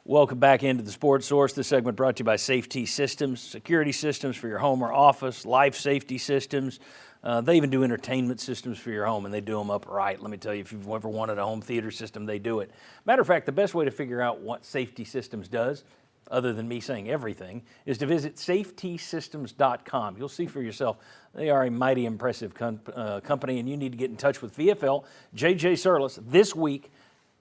Welcome back into the Sports Source. This segment brought to you by Safety Systems, security systems for your home or office, life safety systems. They even do entertainment systems for your home, and they do them up right. Let me tell you, if you've ever wanted a home theater system, they do it. Matter of fact, the best way to figure out what Safety Systems does, other than me saying everything, is to visit safetysystems.com. You'll see for yourself they are a mighty impressive company, and you need to get in touch with VFL J.J. Surlis this week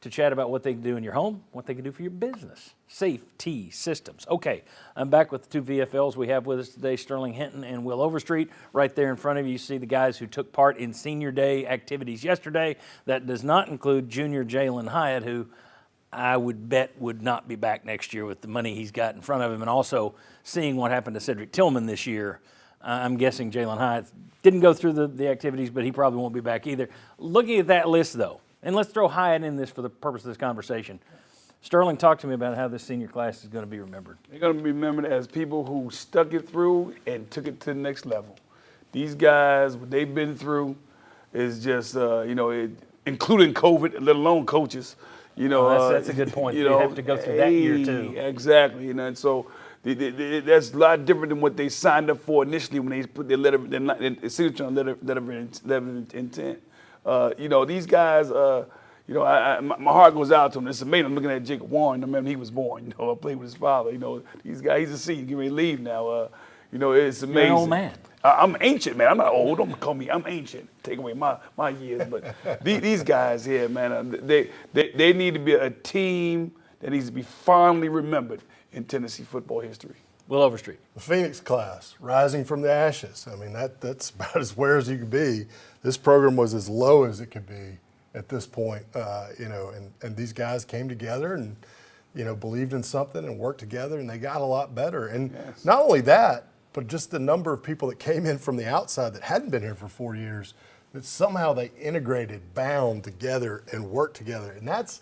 to chat about what they can do in your home, what they can do for your business. Safety Systems. Okay, I'm back with the two VFLs we have with us today, Sterling Hinton and Will Overstreet. Right there in front of you see the guys who took part in Senior Day activities yesterday. That does not include junior Jalen Hyatt, who I would bet would not be back next year with the money he's got in front of him, and also seeing what happened to Cedric Tillman this year. I'm guessing Jalen Hyatt didn't go through the activities, but he probably won't be back either. Looking at that list, though, and let's throw Hyatt in this for the purpose of this conversation. Sterling, talk to me about how this senior class is going to be remembered. They're going to be remembered as people who stuck it through and took it to the next level. These guys, what they've been through is just, including COVID, let alone coaches. That's a good point. You have to go through that year, too. Exactly. And so that's a lot different than what they signed up for initially when they put their signature on letter of intent. These guys, my heart goes out to them. It's amazing. I'm looking at Jacob Warren. I remember he was born. I played with his father. These guys, he's a senior. Getting ready to leave now. It's amazing. You're an old man. I'm ancient, man. I'm not old. Don't call me. I'm ancient. Take away my years. But these guys here, man, they need to be a team that needs to be fondly remembered in Tennessee football history. Will Overstreet. The Phoenix class, rising from the ashes. I mean, that's about as where as you could be. This program was as low as it could be at this point, and these guys came together and, believed in something and worked together, and they got a lot better. And not only that, but just the number of people that came in from the outside that hadn't been here for 4 years, that somehow they integrated, bound together, and worked together. And that's,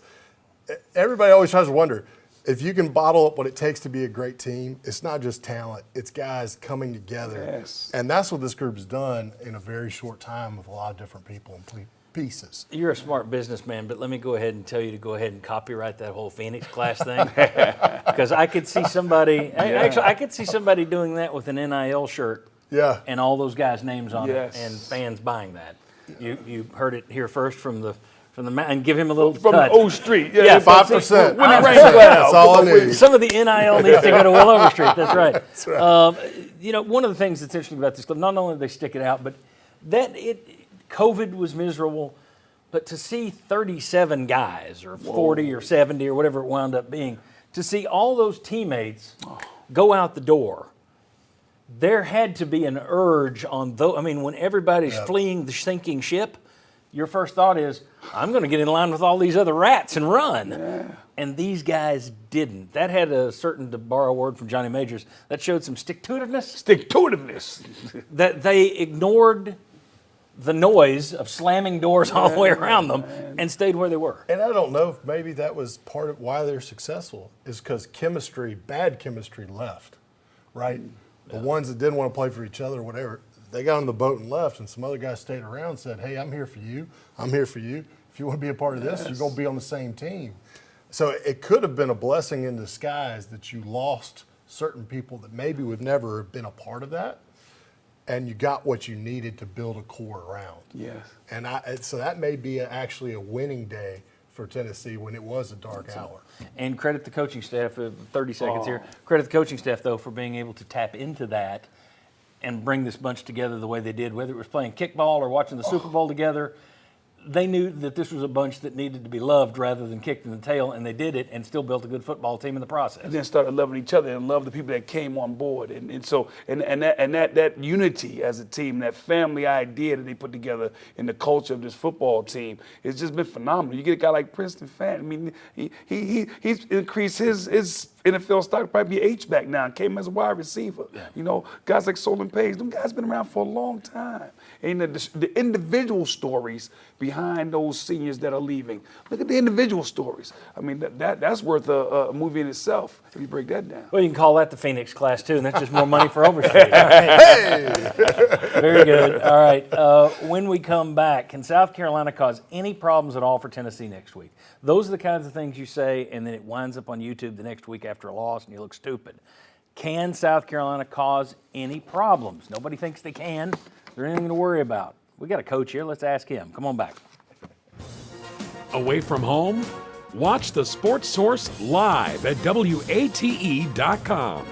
everybody always tries to wonder, if you can bottle up what it takes to be a great team, it's not just talent, it's guys coming together. Yes. And that's what this group's done in a very short time with a lot of different people and pieces. You're a smart businessman, but let me go ahead and tell you to go ahead and copyright that whole Phoenix class thing. Because I could see somebody, actually, I could see somebody doing that with an NIL shirt. Yeah. And all those guys' names on Yes. it, and fans buying that. You heard it here first from the and give him a little From touch. the O Street. Yeah, 5%. When it rains, That's all I need. Some of the NIL needs to go to Will Overstreet. That's right. That's right. One of the things that's interesting about this club, not only do they stick it out, but COVID was miserable, but to see 37 guys or 40 or 70 or whatever it wound up being, to see all those teammates go out the door, there had to be an urge on those. I mean, when everybody's fleeing the sinking ship, your first thought is, I'm going to get in line with all these other rats and run. Yeah. And these guys didn't. That had a certain, to borrow a word from Johnny Majors, that showed some stick-to-itiveness. Stick-to-itiveness. That they ignored the noise of slamming doors all the way around them and stayed where they were. And I don't know if maybe that was part of why they're successful, is because bad chemistry left, right? The ones that didn't want to play for each other or whatever, they got on the boat and left, and some other guys stayed around and said, hey, I'm here for you. I'm here for you. If you want to be a part of this, you're going to be on the same team. So it could have been a blessing in disguise that you lost certain people that maybe would never have been a part of that, and you got what you needed to build a core around. Yes. And so that may be actually a winning day for Tennessee when it was a dark hour. And credit the coaching staff, 30 seconds here, credit the coaching staff, though, for being able to tap into that and bring this bunch together the way they did, whether it was playing kickball or watching the Super Bowl together. They knew that this was a bunch that needed to be loved rather than kicked in the tail, and they did it and still built a good football team in the process. And then started loving each other and loved the people that came on board. And so that unity as a team, that family idea that they put together in the culture of this football team, it's just been phenomenal. You get a guy like Princeton Fan. I mean, he's increased his NFL stock probably be H-back now. Came as a wide receiver. You know, guys like Solon Page, them guys been around for a long time. And the individual stories behind those seniors that are leaving. Look at the individual stories. I mean, that's worth a movie in itself if you break that down. Well, you can call that the Phoenix class too, and that's just more money for overstay. Hey! Very good. All right. When we come back, can South Carolina cause any problems at all for Tennessee next week? Those are the kinds of things you say, and then it winds up on YouTube the next week after a loss, and you look stupid. Can South Carolina cause any problems? Nobody thinks they can. Is there anything to worry about? We got a coach here. Let's ask him. Come on back. Away from home? Watch the Sports Source live at WATE.com.